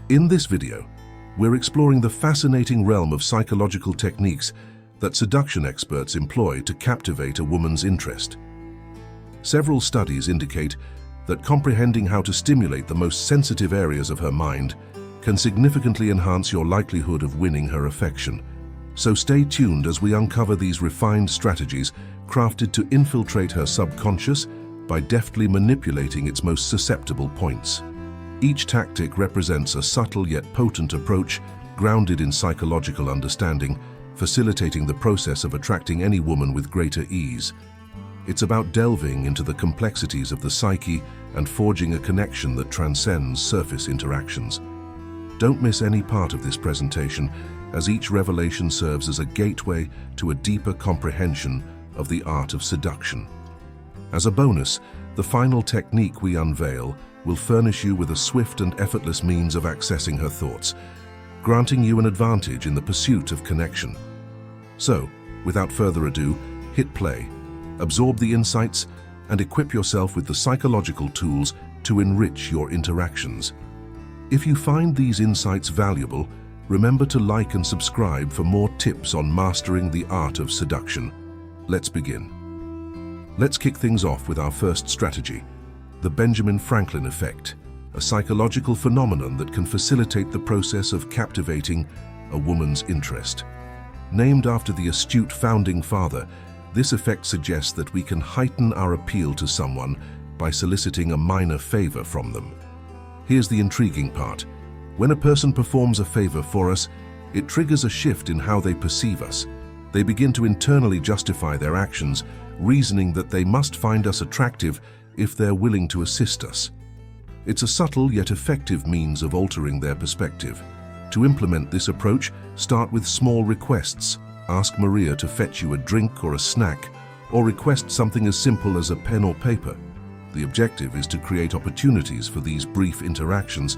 In this video, we're exploring the fascinating realm of psychological techniques that seduction experts employ to captivate a woman's interest. Several studies indicate that comprehending how to stimulate the most sensitive areas of her mind can significantly enhance your likelihood of winning her affection. So stay tuned as we uncover these refined strategies crafted to infiltrate her subconscious by deftly manipulating its most susceptible points. Each tactic represents a subtle yet potent approach grounded in psychological understanding, facilitating the process of attracting any woman with greater ease. It's about delving into the complexities of the psyche and forging a connection that transcends surface interactions. Don't miss any part of this presentation, as each revelation serves as a gateway to a deeper comprehension of the art of seduction. As a bonus, the final technique we unveil will furnish you with a swift and effortless means of accessing her thoughts, granting you an advantage in the pursuit of connection. So, without further ado, hit play, absorb the insights, and equip yourself with the psychological tools to enrich your interactions. If you find these insights valuable, remember to like and subscribe for more tips on mastering the art of seduction. Let's begin. Let's kick things off with our first strategy, the Benjamin Franklin effect, a psychological phenomenon that can facilitate the process of captivating a woman's interest. Named after the astute founding father, this effect suggests that we can heighten our appeal to someone by soliciting a minor favor from them. Here's the intriguing part. When a person performs a favor for us, it triggers a shift in how they perceive us. They begin to internally justify their actions, reasoning that they must find us attractive if they're willing to assist us. It's a subtle yet effective means of altering their perspective. To implement this approach, start with small requests. Ask Maria to fetch you a drink or a snack, or request something as simple as a pen or paper. The objective is to create opportunities for these brief interactions,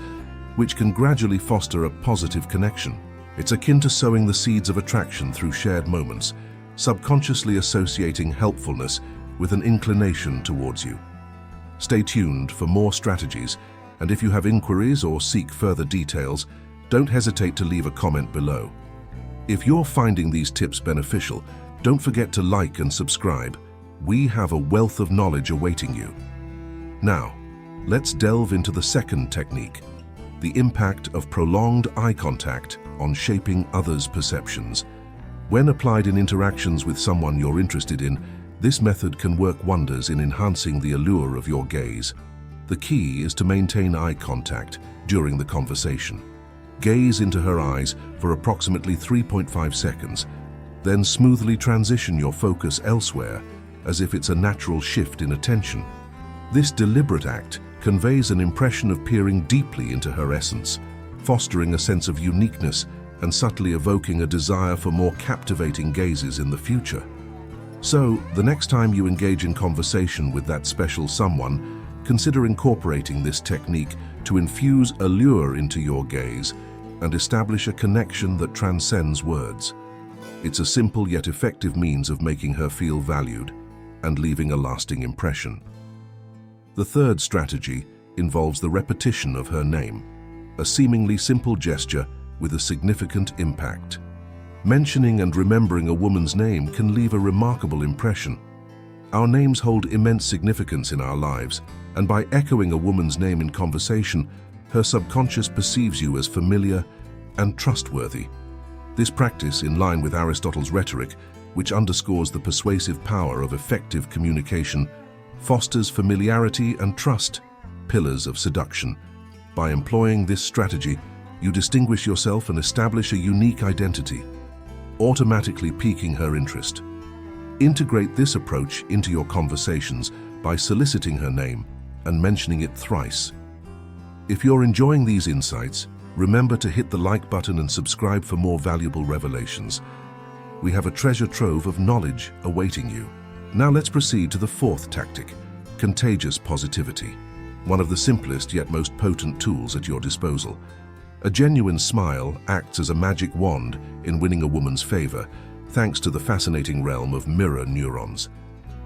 which can gradually foster a positive connection. It's akin to sowing the seeds of attraction through shared moments, subconsciously associating helpfulness with an inclination towards you. Stay tuned for more strategies, and if you have inquiries or seek further details, don't hesitate to leave a comment below. If you're finding these tips beneficial, don't forget to like and subscribe. We have a wealth of knowledge awaiting you. Now, let's delve into the second technique, the impact of prolonged eye contact on shaping others' perceptions. When applied in interactions with someone you're interested in, this method can work wonders in enhancing the allure of your gaze. The key is to maintain eye contact during the conversation. Gaze into her eyes for approximately 3.5 seconds, then smoothly transition your focus elsewhere as if it's a natural shift in attention. This deliberate act conveys an impression of peering deeply into her essence, fostering a sense of uniqueness and subtly evoking a desire for more captivating gazes in the future. So, the next time you engage in conversation with that special someone, consider incorporating this technique to infuse allure into your gaze and establish a connection that transcends words. It's a simple yet effective means of making her feel valued and leaving a lasting impression. The third strategy involves the repetition of her name, a seemingly simple gesture with a significant impact. Mentioning and remembering a woman's name can leave a remarkable impression. Our names hold immense significance in our lives, and by echoing a woman's name in conversation, her subconscious perceives you as familiar and trustworthy. This practice, in line with Aristotle's rhetoric, which underscores the persuasive power of effective communication, fosters familiarity and trust, pillars of seduction. By employing this strategy, you distinguish yourself and establish a unique identity, automatically piquing her interest. Integrate this approach into your conversations by soliciting her name and mentioning it thrice. If you're enjoying these insights, remember to hit the like button and subscribe for more valuable revelations. We have a treasure trove of knowledge awaiting you. Now let's proceed to the fourth tactic, contagious positivity, one of the simplest yet most potent tools at your disposal. A genuine smile acts as a magic wand in winning a woman's favor, thanks to the fascinating realm of mirror neurons.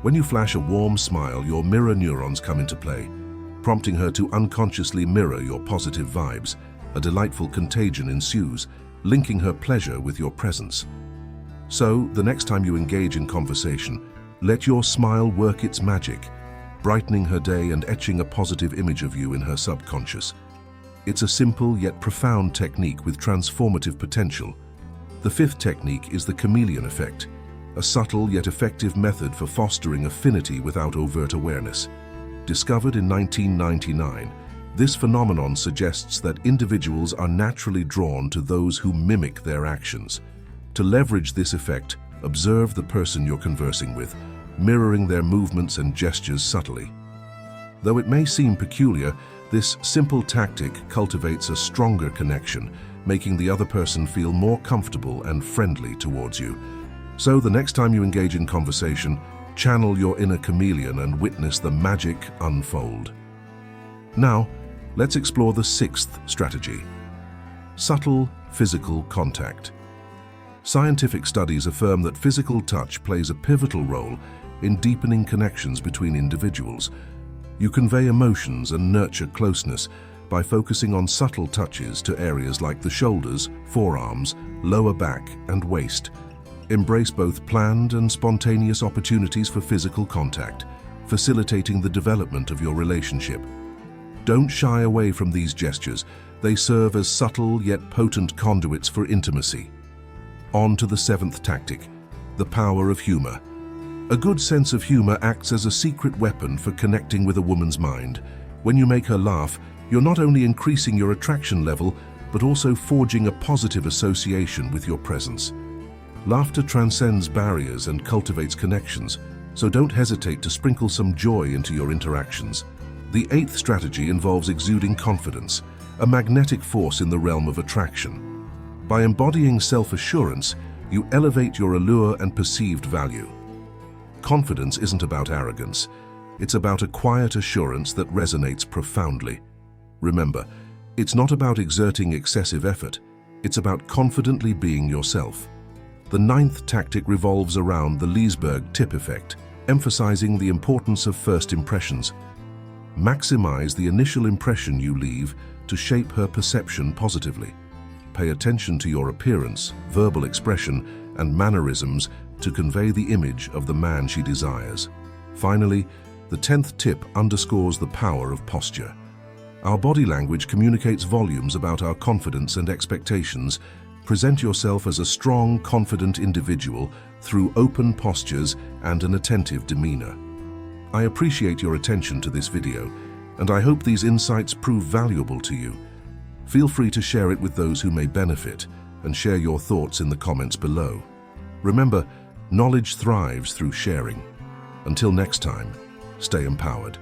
When you flash a warm smile, your mirror neurons come into play, prompting her to unconsciously mirror your positive vibes. A delightful contagion ensues, linking her pleasure with your presence. So, the next time you engage in conversation, let your smile work its magic, brightening her day and etching a positive image of you in her subconscious. It's a simple yet profound technique with transformative potential. The fifth technique is the chameleon effect, a subtle yet effective method for fostering affinity without overt awareness. Discovered in 1999, this phenomenon suggests that individuals are naturally drawn to those who mimic their actions. To leverage this effect, observe the person you're conversing with, mirroring their movements and gestures subtly. Though it may seem peculiar, this simple tactic cultivates a stronger connection, making the other person feel more comfortable and friendly towards you. So the next time you engage in conversation, channel your inner chameleon and witness the magic unfold. Now, let's explore the sixth strategy: subtle physical contact. Scientific studies affirm that physical touch plays a pivotal role in deepening connections between individuals. You convey emotions and nurture closeness by focusing on subtle touches to areas like the shoulders, forearms, lower back, and waist. Embrace both planned and spontaneous opportunities for physical contact, facilitating the development of your relationship. Don't shy away from these gestures. They serve as subtle yet potent conduits for intimacy. On to the seventh tactic: the power of humor. A good sense of humor acts as a secret weapon for connecting with a woman's mind. When you make her laugh, you're not only increasing your attraction level, but also forging a positive association with your presence. Laughter transcends barriers and cultivates connections, so don't hesitate to sprinkle some joy into your interactions. The eighth strategy involves exuding confidence, a magnetic force in the realm of attraction. By embodying self-assurance, you elevate your allure and perceived value. Confidence isn't about arrogance. It's about a quiet assurance that resonates profoundly. Remember, it's not about exerting excessive effort. It's about confidently being yourself. The ninth tactic revolves around the Leesburg tip effect, emphasizing the importance of first impressions. Maximize the initial impression you leave to shape her perception positively. Pay attention to your appearance, verbal expression, and mannerisms to convey the image of the man she desires. Finally, the 10th tip underscores the power of posture. Our body language communicates volumes about our confidence and expectations. Present yourself as a strong, confident individual through open postures and an attentive demeanor. I appreciate your attention to this video, and I hope these insights prove valuable to you. Feel free to share it with those who may benefit, and share your thoughts in the comments below. Remember, knowledge thrives through sharing. Until next time, stay empowered.